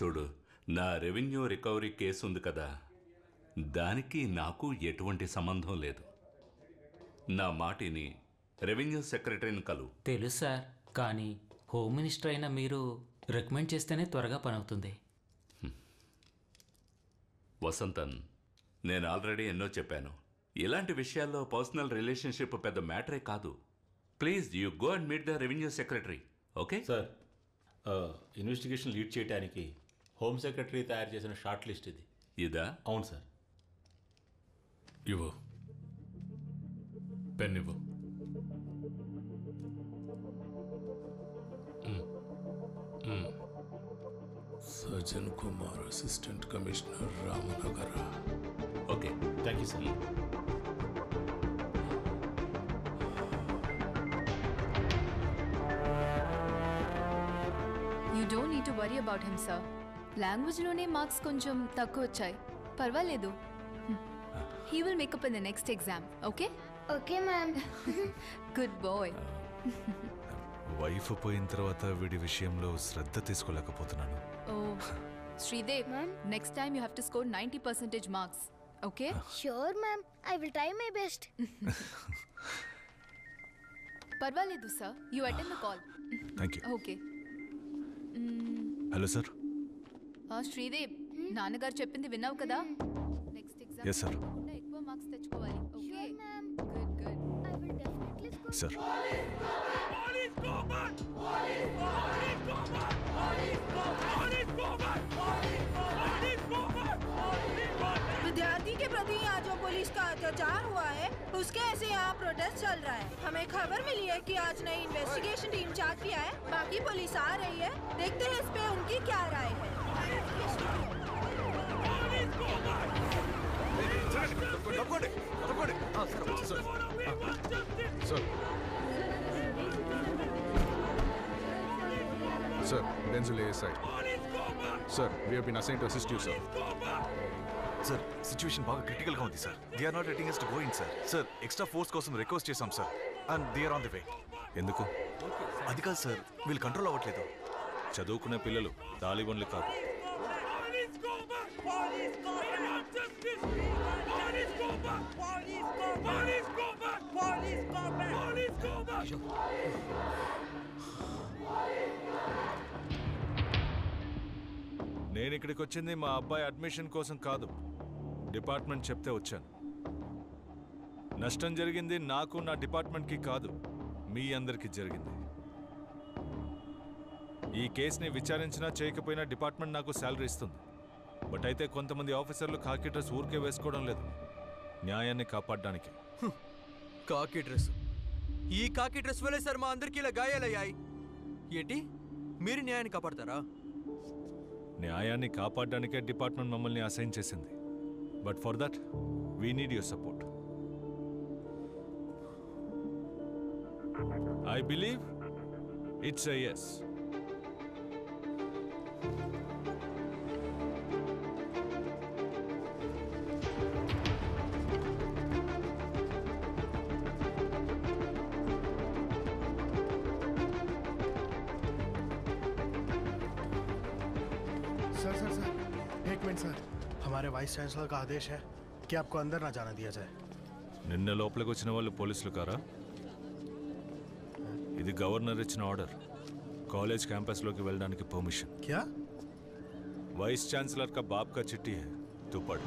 చూడు, నా revenue recovery case ఉంది కదా, దానికి నాకు ఎటువంటి సంబంధం లేదు. నా మాటిని రెవెన్యూ సెక్రటరీని కలు. తెలుసు సార్, కానీ హోమ్ మినిస్టర్ అయినా మీరు రికమెండ్ చేస్తేనే త్వరగా పని అవుతుంది. వసంతన్, నేను ఆల్రెడీ ఎన్నో చెప్పాను, ఇలాంటి విషయాల్లో పర్సనల్ రిలేషన్షిప్ పెద్ద మ్యాటరే కాదు. Please you go and meet the revenue secretary. Okay sir, investigation lead చేయడానికి హోమ్ సెక్రటరీ తయారు చేసిన షార్ట్ లిస్ట్ ఇది. ఇదా? అవును సార్. ఇవ్వు, పెన్ ఇవ్వు. Sajjan Kumar, assistant commissioner, Ramanagara. Okay, thank you sir. You don't need to worry about him, sir. లాంగ్వేజ్లోనే marks కొంచెం తక్కువ వచ్చాయి, పర్వాలేదు. He will make up in the next exam, okay? Okay, ma'am. Good boy. Wife పోయిన తర్వాత వీడి విషయంలో శ్రద్ధ తీసుకోలేకపోతున్నాను. Oh, Sridev, next time you have to score 90% marks, okay? Sure, ma'am. I will try my best. పర్వాలేదు sir, you attend the call. Thank you. Okay. Hello sir. Sridev, నాన్నగారు చెప్పింది విన్నావు కదా? Next exam Yes, sir. ఎక్కువ marks తెచ్చుకోవాలి. Okay Sure, ma'am. Good good. I will definitely score. Sir, विद्यार्थी के प्रति यहाँ जो पुलिस का अत्याचार हुआ है, उसके ऐसे यहाँ प्रोटेस्ट चल रहा है. हमें खबर मिली है कि आज नई इन्वेस्टिगेशन टीम चार्ज किया है. बाकी पुलिस आ रही है, देखते हैं इस पे उनकी क्या राय है. Sir, Denzil ASI. Sir, we have been assigned to assist you, sir. Sir situation బాగా క్రిటికల్గా ఉంది sir. They are not letting us to go in, sir. Sir, extra force కోసం రిక్వెస్ట్ చేశాం sir, and they are on the way. ఎందుకు? అది కాదు sir, వీళ్ళు control అవ్వట్లేదు. చదువుకునే పిల్లలు, తాలిబన్లు కాదు. నేను ఇక్కడికి వచ్చింది మా అబ్బాయి అడ్మిషన్ కోసం కాదు, డిపార్ట్మెంట్ చెప్తే వచ్చాను. నష్టం జరిగింది నాకు, నా డిపార్ట్మెంట్కి కాదు, మీ అందరికీ జరిగింది. ఈ కేసుని విచారించినా చేయకపోయినా డిపార్ట్మెంట్ నాకు శాలరీ ఇస్తుంది. బట్ అయితే కొంతమంది ఆఫీసర్లు కాకి డ్రెస్ ఊరికే వేసుకోవడం లేదు, న్యాయాన్ని కాపాడడానికి. కాకి డ్రెస్, ఈ కాకి డ్రెస్ వల్లే సార్ మా అందరికీ ఇలా గాయాలయ్యాయి. ఏంటి, మీరు న్యాయాన్ని కాపాడతారా? న్యాయాన్ని కాపాడడానికే డిపార్ట్మెంట్ మమ్మల్ని అసైన్ చేసింది. But for that we need your support. I believe it's a yes. Sir sir sir, एक मिनट सर. हमारे वाइस चांसलर का आदेश है कि आपको अंदर ना जाना दिया जाए. నిన్న లోపలికి వచ్చిన వాళ్ళు పోలీసులు కారా? ఇది గవర్నర్ ఇచ్చిన ఆర్డర్. కాలేజ్ క్యాంపస్లోకి వెళ్ళడానికి పర్మిషన్. क्या? वाइस चांसलर का बाप का चिट्ठी है, तू पढ़.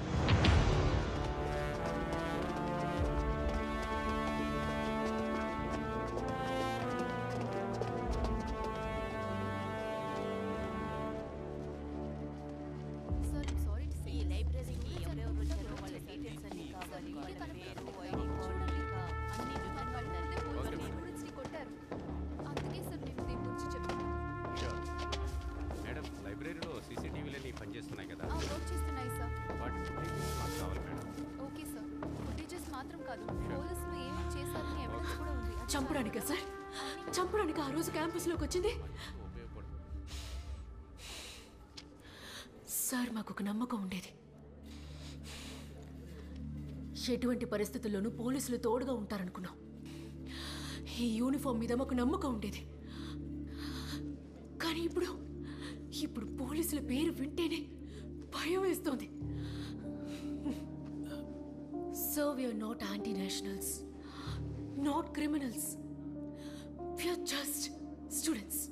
సార్, సారీ టు సే ఈ లైబ్రరీకి ఎవరెవరు వచ్చారో వాళ్ళ డీటెయిల్స్ అన్ని కావాలి. వాళ్ళ పేరు, ఐడి కార్డు, ఇంకా అన్ని డిపార్ట్మెంట్ స్టూడెంట్స్ని కొట్టారు. అందుకే సార్ మేము దీని గురించి చెప్తున్నాం. మేడం, లైబ్రరీలో సీసీటీవీలన్నీ పనిచేస్తున్నాయి కదా? వర్క్ చేస్తున్నాయి సార్. వాటి ఫుటేజెస్ మాకు కావాలి మేడం. Okay sir. ఫుటేజెస్ మాత్రం కాదు, పోలీసులు ఏమేమి చేశారని ఎవిడెన్స్ కూడా ఉంది. చంపడానికా సార్? చంపడానికి ఆ రోజు క్యాంపస్లోకి వచ్చింది సార్. మాకు ఒక నమ్మకం ఉండేది, ఎటువంటి పరిస్థితుల్లోనూ పోలీసులు తోడుగా ఉంటారనుకున్నాం. ఈ యూనిఫామ్ మీద మాకు నమ్మకం ఉండేది. కానీ ఇప్పుడు ఇప్పుడు పోలీసుల పేరు వింటేనే భయం వేస్తోంది. So we are not anti nationals, not criminals, we are just students.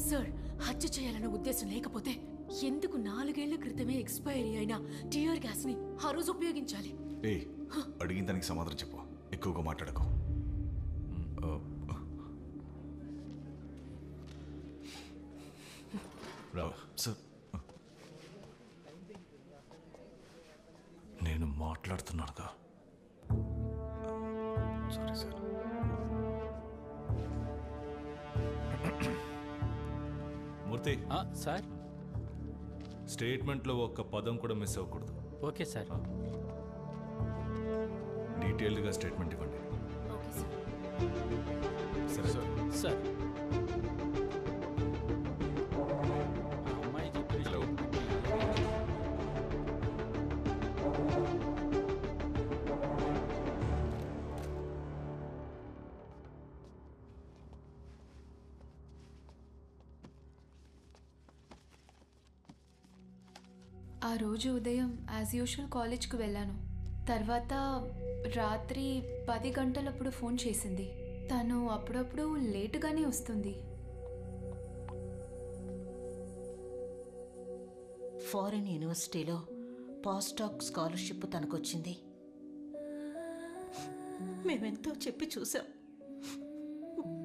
Sir, హత్య చేయాలన్న ఉద్దేశం లేకపోతే ఎందుకు 4 ఏళ్ల క్రితమే ఎక్స్పైరీ అయిన టియర్ గ్యాస్ ని ఆ రోజు ఉపయోగించాలి? అడిగిన దానికి సమాధానం చెప్పు, ఎక్కువగా మాట్లాడకు. సార్, నేను మాట్లాడుతున్నానుగా. Sorry sir. మూర్తి సార్, స్టేట్మెంట్లో ఒక్క పదం కూడా మిస్ అవ్వకూడదు. Okay sir. డీటెయిల్డ్గా స్టేట్మెంట్ ఇవ్వండి. సరే సార్. సార్, అమ్మాయి చెప్పిన ఆ రోజు ఉదయం యాజ్ యూజువల్ కాలేజ్కి వెళ్ళాను. తర్వాత రాత్రి 10 గంటలప్పుడు ఫోన్ చేసింది. తను అప్పుడప్పుడు లేటుగానే వస్తుంది. ఫారిన్ యూనివర్సిటీలో పోస్ట్ డాక్ స్కాలర్షిప్ తనకొచ్చింది. మేమెంతో చెప్పి చూసాం,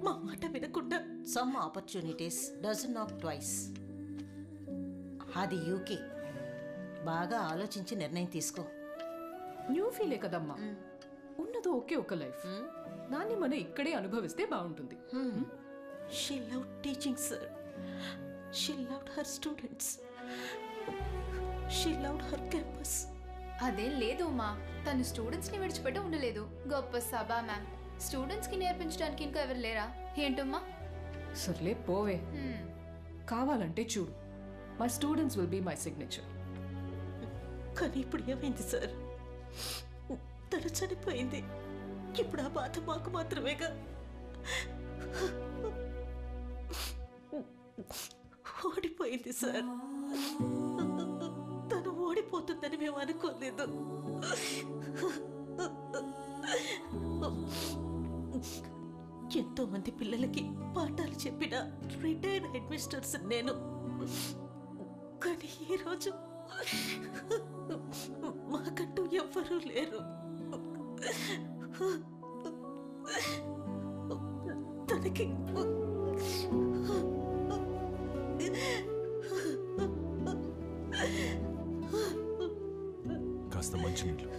మా మాట వినకుండా. Some opportunities doesn't not twice. అది యూకే. బాగా ఆలోచించి నిర్ణయం తీసుకో. న్యూ ఫీలే కదమ్మా, ఉన్నది ఒకే ఒక లైఫ్, దాన్ని మనం ఇక్కడే అనుభవిస్తే బాగుంటుంది. She love teaching sir, she loved her students, she loved her campus. అదేం లేదు మా, తను స్టూడెంట్స్ని విడిచిపెట్టి ఉండలేదు. గొప్ప సభా మ్యామ్. స్టూడెంట్స్కి నేర్పించడానికి ఇంకా ఎవరు లేరా ఏంటమ్మా? సర్లే పోవే. కావాలంటే చూడు, my students will be my signature. కానీ ఇప్పుడు ఏమైంది సార్? తను చనిపోయింది. ఇప్పుడు ఆ బాధ మాకు మాత్రమేగా. ఓడిపోయింది సార్. తను ఓడిపోతుందని మేము అనుకోలేదు. ఎంతో మంది పిల్లలకి పాఠాలు చెప్పిన రిటైర్డ్ హెడ్ మిస్టర్స్ నేను. కానీ ఈరోజు మాకంటూ ఎవ్వరూ లేరు. తనకి కాస్త మంచినీళ్ళు.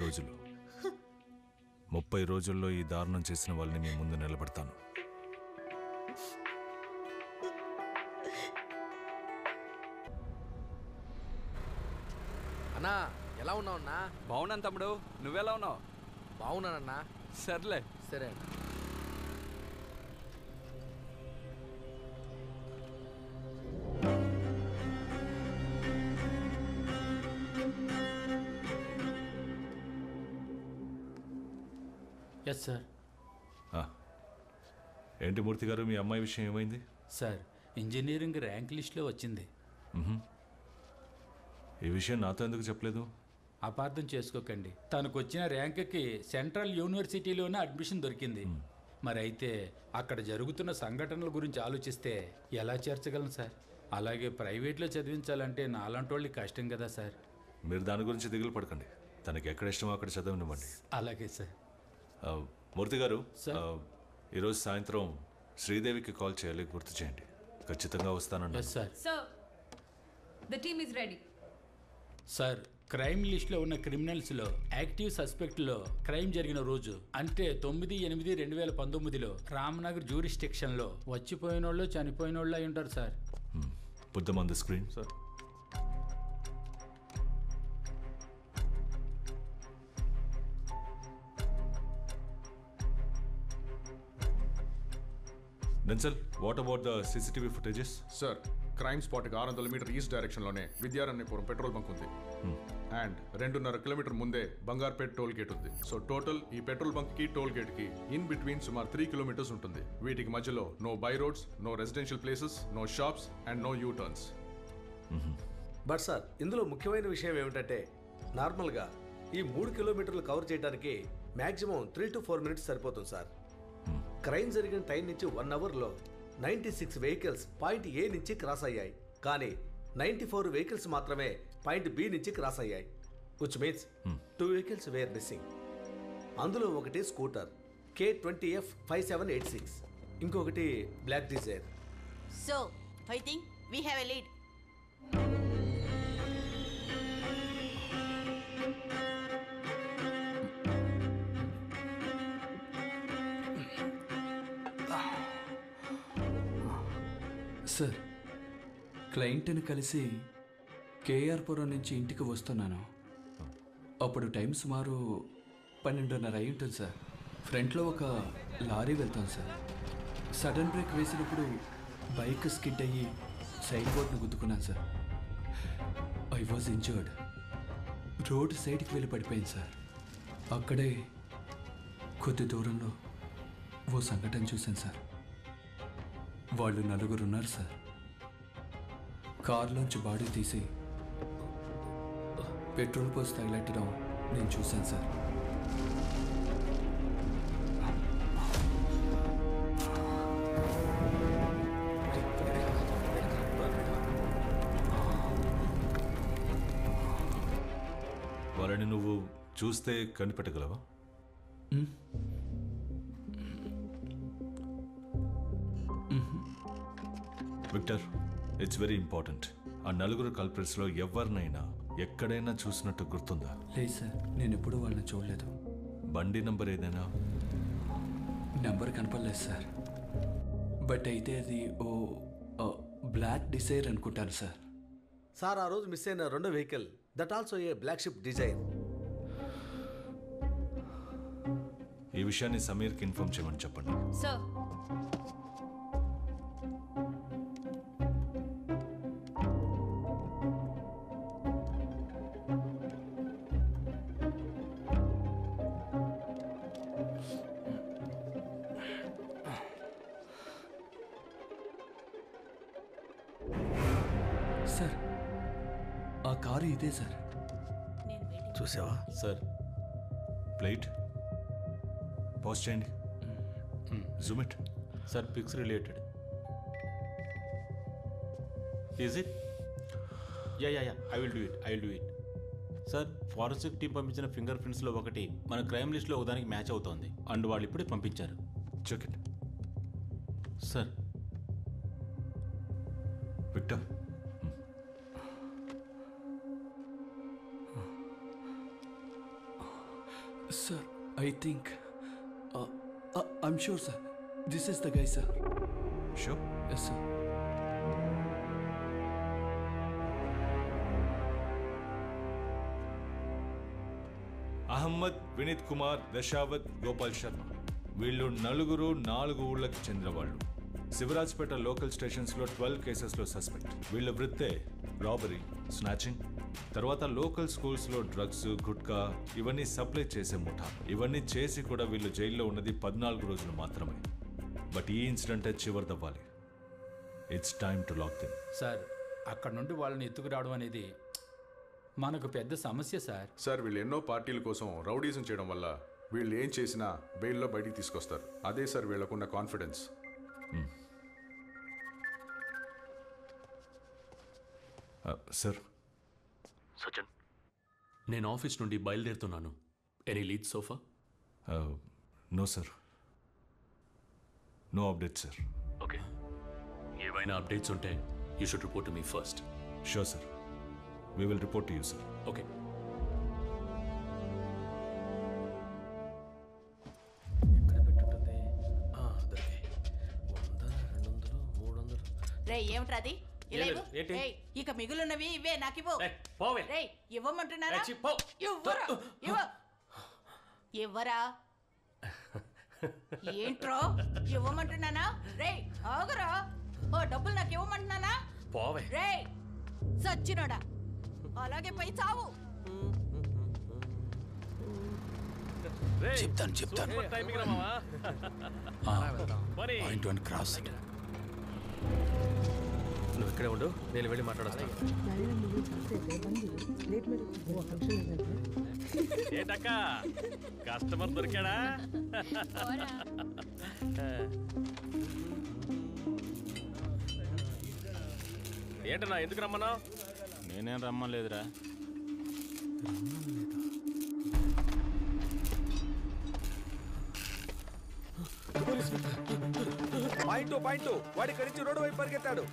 రోజులు 30 రోజుల్లో ఈ దారుణం చేసిన వాళ్ళని మీ ముందు నిలబెడతాను. అన్నా ఎలా ఉన్నావు అన్నా? బాగున్నాను తమ్ముడు, నువ్వెలా ఉన్నావు? బాగున్నానన్నా. సర్లే. సరే అన్న. Yes sir. ఏంటి మూర్తి గారు, మీ అమ్మాయి విషయం ఏమైంది? సార్, ఇంజనీరింగ్ ర్యాంక్ లిస్ట్లో వచ్చింది. ఈ విషయం నాతో ఎందుకు చెప్పలేదు? అపార్థం చేసుకోకండి, తనకు వచ్చిన ర్యాంక్కి సెంట్రల్ యూనివర్సిటీలోనే అడ్మిషన్ దొరికింది. మరి అయితే అక్కడ జరుగుతున్న సంఘటనల గురించి ఆలోచిస్తే ఎలా చేర్చగలను సార్? అలాగే ప్రైవేట్లో చదివించాలంటే నాలాంటి వాళ్ళకి కష్టం కదా సార్. మీరు దాని గురించి దిగులు పడకండి, తనకి ఎక్కడ ఇష్టమో అక్కడ చదవనివ్వండి. అలాగే సార్. మూర్తి గారు, ఈరోజు సాయంత్రం శ్రీదేవికి కాల్ చేయాలి, గుర్తు చేయండి. ఖచ్చితంగా వస్తానండి. Sir. The team is ready. Sir, crime లిస్ట్లో ఉన్న క్రిమినల్స్లో యాక్టివ్ సస్పెక్ట్లో క్రైమ్ జరిగిన రోజు అంటే 9/8/2019లో రామ్నగర్ జ్యూరిస్డిక్షన్లో వచ్చిపోయిన వాళ్ళు చనిపోయిన వాళ్ళు అయి ఉంటారు sir. Put them on the screen. Sir. Denzel what about the CCTV footages? Sir crime స్పాట్కి 600 మీటర్ ఈస్ట్ డైరెక్షన్లోనే విద్యారణ్యపురం పెట్రోల్ బంక్ ఉంది అండ్ 2.5 కిలోమీటర్ ముందే బంగార్పేట్ టోల్ గేట్ ఉంది. సో టోటల్ ఈ పెట్రోల్ బంక్కి టోల్ గేట్కి ఇన్ బిట్వీన్ సుమారు 3 కిలోమీటర్స్ ఉంటుంది. వీటికి మధ్యలో no by roads, no residential places, no shops and no U turns. But sir ఇందులో ముఖ్యమైన విషయం ఏమిటంటే నార్మల్గా ఈ 3 కిలోమీటర్లు కవర్ చేయడానికి మ్యాక్సిమం 3 to 4 minutes సరిపోతుంది సార్. క్రైమ్ జరిగిన టైం నుంచి 1 అవర్లో 96 వెహికల్స్ పాయింట్ ఏ నుంచి క్రాస్ అయ్యాయి, కానీ 94 వెహికల్స్ మాత్రమే పాయింట్ బి నుంచి క్రాస్ అయ్యాయి. Which means 2 vehicles were missing. అందులో ఒకటి స్కూటర్ K20F 5786, ఇంకొకటి black Dzire. So I think we have a lead. Sir క్లయింట్ని కలిసి కేఆర్పురం నుంచి ఇంటికి వస్తున్నాను. అప్పుడు టైం సుమారు 12:30 అయి ఉంటుంది సార్. ఫ్రంట్లో ఒక లారీ వెళ్తాను సార్. సడన్ బ్రేక్ వేసినప్పుడు బైక్ స్కిడ్ అయ్యి సైడ్ బోర్డ్ను గుద్దుకున్నాను sir. I was injured. Road సైడ్కి వెళ్ళి పడిపోయింది సార్. అక్కడే కొద్ది దూరంలో ఓ సంఘటన చూశాను సార్. వాళ్ళు 4 ఉన్నారు సార్. కార్లోంచి బాడీ తీసి పెట్రోల్ పోసి తగిలెట్టడం నేను చూశాను సార్. వాళ్ళని నువ్వు చూస్తే కనిపెట్టగలవా? Victor, it's very important. ఆ 4 కల్ప్రిట్స్లో ఎవరినైనా ఎక్కడైనా చూసినట్టు గుర్తుందా? లేదు సార్, నేను ఎప్పుడూ వాళ్ళని చూడలేదు. బండి నంబర్ ఏదైనా? నెంబర్ కనపడలేదు సార్. బట్ అయితే అది ఓ బ్లాక్ డిజైర్ అనుకుంటాను సార్. సార్ ఆ రోజు మిస్ అయిన 2 vehicle that also a black ship Dzire. ఈ విషయాన్ని సమీర్కి ఇన్ఫార్మ్ చేయమని చెప్పండి. సార్ సార్ ఆ కారు ఇదే సార్. చూసావా సార్? ప్లేట్ పాజ్ చేయండి. Zoom it. Sir pics related. Is it? Yeah I will do it. Sir forensic team పంపించిన ఫింగర్ ప్రింట్స్లో ఒకటి మన క్రైమ్ లిస్ట్లో ఒకదానికి మ్యాచ్ అవుతోంది అండ్ వాళ్ళు ఇప్పుడే పంపించారు. Check it. Sir Victor, sir I think I'm sure sir this is the guy sir. Sure? Yes sir. Ahmed, Vineeth Kumar, Dasavath, Gopal Sharma వీళ్ళు 4 ఊళ్ళకి చెందిన వాళ్ళు. శివరాజ్పేట లోకల్ స్టేషన్స్లో 12 కేసెస్లో సస్పెక్ట్. వీళ్ళ వృత్తే రాబరీ, స్నాచింగ్, తర్వాత లోకల్ స్కూల్స్లో డ్రగ్స్, గుట్కా ఇవన్నీ సప్లై చేసే ముఠా. ఇవన్నీ చేసి కూడా వీళ్ళు జైల్లో ఉన్నది 14 రోజులు మాత్రమే. బట్ ఈ ఇన్సిడెంటే చివరిదవ్వాలి. It's time to lock them. Sir అక్కడ నుండి వాళ్ళని ఎత్తుకురావడం అనేది మనకు పెద్ద సమస్య సార్. సార్ వీళ్ళు ఎన్నో పార్టీల కోసం రౌడీజం చేయడం వల్ల వీళ్ళు ఏం చేసినా బెయిల్లో బయటికి తీసుకొస్తారు. అదే సార్ వీళ్ళకున్న కాన్ఫిడెన్స్. సార్. సచిన్, నేను ఆఫీస్ నుండి బయలుదేరుతున్నాను. Any lead so far? No sir, no update sir. Okay, ఏవైనా అప్డేట్స్ ఉంటే you should report to me first. Sure sir, we will report to you sir. Okay. రే ఏమిట్రాది? ఇక మిగులున్నవి ఇవే నాకివ్వు. రే ఇవ్వమంటున్నారా? ఇవ్వరా? ఏంట్రో ఇవ్వమంటున్నానా? రే ఆగురా. ఓ డబ్బులు నాకు ఇవ్వమంటున్నానా? పోవే. రే సచ్చినోడా, అలాగే పై చావు. చెప్తాను పాయింట్ 1 క్రాస్. నువ్వు ఇక్కడే ఉండు, నేను వెళ్ళి మాట్లాడొస్తాను. ఏంటక్క కస్టమర్ దొరికాడా? ఏంటన్నా ఎందుకు రమ్మన్నావు? నేనేం రమ్మలేదురా. పాయింట్ వాడి ఇక్కడి నుంచి రోడ్డు వైపు పరిగెత్తాడు.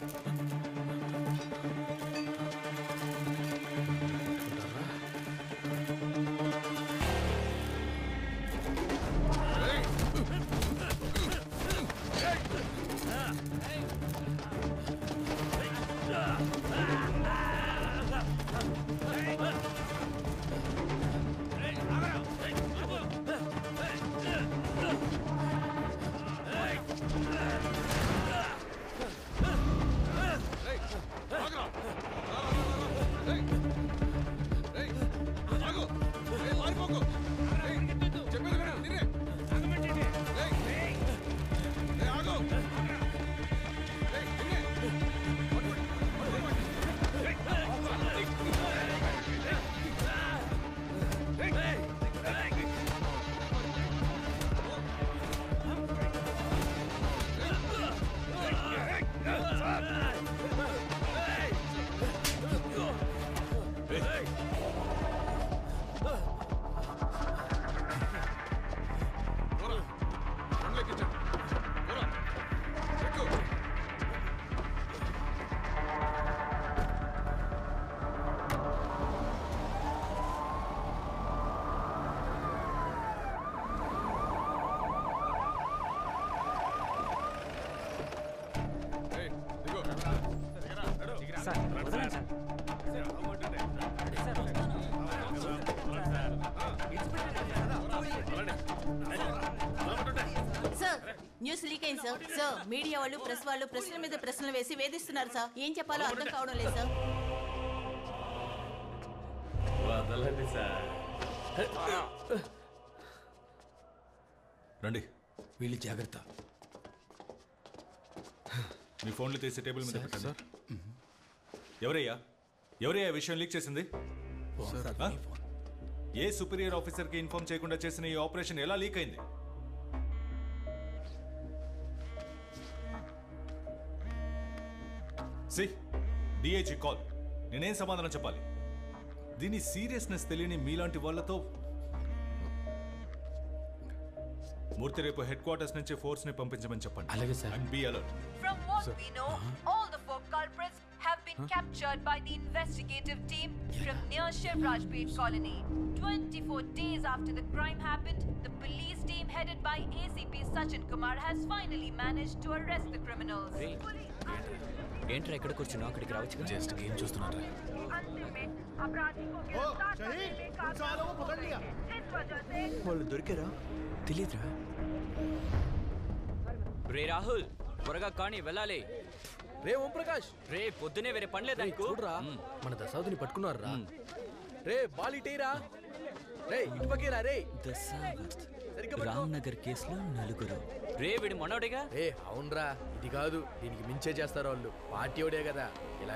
సార్ న్యూస్ లీక్ అయింది సార్. సార్ మీడియా వాళ్ళు ప్రెస్ వాళ్ళు ప్రశ్నల మీద ప్రశ్నలు వేసి వేధిస్తున్నారు సార్. ఏం చెప్పాలో అర్థం కావడం లేదు సార్. వదలండి సార్. రండి. వీళ్ళు జాగ్రత్త. మీ ఫోన్లు తీసి టేబుల్ మీద పెట్టండి. ఎవరయ్యా విషయం లీక్ చేసింది? ఏ సుపీరియర్ ఆఫీసర్కి ఇన్ఫార్మ్ చేయకుండా చేసిన ఈ ఆపరేషన్ ఎలా లీక్ అయింది? DIG call. నేనేం సమాధానం చెప్పాలి? దీని సీరియస్నెస్ తెలియని మీలాంటి వాళ్ళతో మూర్తి రేపు హెడ్ క్వార్టర్స్ నుంచి ఫోర్స్ ని పంపించమని చెప్పండి. అలాగే sir. And be alert. From what we know, all the 4 culprits have been captured by the investigative team from near Shivrajpet colony. 24 days after the crime happened, the police team headed by ACP Sachin Kumar has finally managed to arrest the criminals. ఏంట్రా ఎక్కడ కూర్చున్నావు? అక్కడికి రావచ్చు. Just game చూస్తున్నారా? వాళ్ళు దొరికారా? తెలీదురా. రే రాహుల్, త్వరగా కానీ వెళ్ళాలి. రే ఓం ప్రకాష్, రే పొద్దునే వేరే పనిలేదా? చూడరా మన దశావతిని పట్టుకున్నారా? రే బాలిటేరా, రే ఇటు పక్కేరా. రే దశావత్ రామ్నగర్ కేసులో 4. రే వీడి మనోడేగా? అవునరా, ఇది కాదు దీనికి మించే చేస్తారు వాళ్ళు. పార్టీ ఓడే కదా.